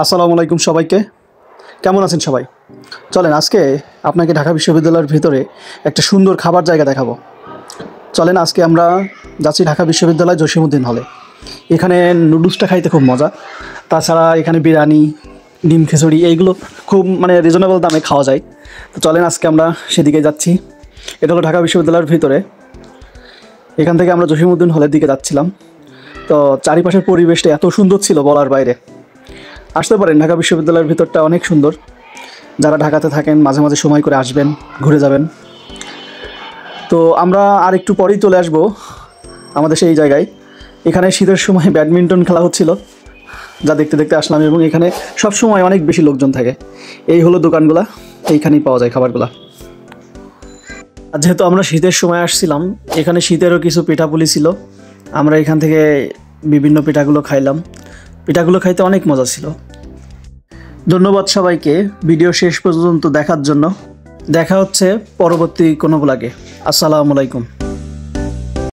আসসালামু আলাইকুম সবাইকে। কেমন আছেন সবাই? চলেন আজকে আপনাকে ঢাকা বিশ্ববিদ্যালয়ের ভিতরে একটা সুন্দর খাবার জায়গা দেখাবো। চলেন আজকে আমরা যাচ্ছি ঢাকা বিশ্ববিদ্যালয় জসীমউদ্দিন হলে। এখানে নুডলসটা খাইতে খুব মজা। তাছাড়া এখানে বিরিয়ানি, ডিম খিচুড়ি এইগুলো খুব রিজনেবল দামে খাওয়া যায়। তো চলেন আজকে আমরা সেদিকে যাচ্ছি। এটা হলো ঢাকা বিশ্ববিদ্যালয়ের ভিতরে। এখান থেকে আমরা জসীমউদ্দিন হলের দিকে যাচ্ছিলাম। তো চারিপাশের পরিবেশটা এত সুন্দর ছিল বলার বাইরে। আসতে পারেন, ঢাকা বিশ্ববিদ্যালয়ের ভিতরটা অনেক সুন্দর। যারা ঢাকাতে থাকেন মাঝে মাঝে সময় করে আসবেন, ঘুরে যাবেন। তো আমরা আর একটু পরেই চলে আসব আমাদের সেই জায়গায়। এখানে শীতের সময় ব্যাডমিন্টন খেলা হচ্ছিল, যা দেখতে দেখতে আসলাম। এবং এখানে সব সময় অনেক বেশি লোকজন থাকে। এই হলো দোকানগুলা, এইখানেই পাওয়া যায় খাবারগুলা। আর যেহেতু আমরা শীতের সময় আসছিলাম, এখানে শীতেরও কিছু পিঠাপুলি ছিল। আমরা এখান থেকে বিভিন্ন পিঠাগুলো খাইলাম। পিঠাগুলো খাইতে অনেক মজা ছিল। ধন্যবাদ সবাইকে ভিডিও শেষ পর্যন্ত দেখার জন্য। দেখা হচ্ছে পরবর্তী কোনো ব্লগে। আসসালামু আলাইকুম।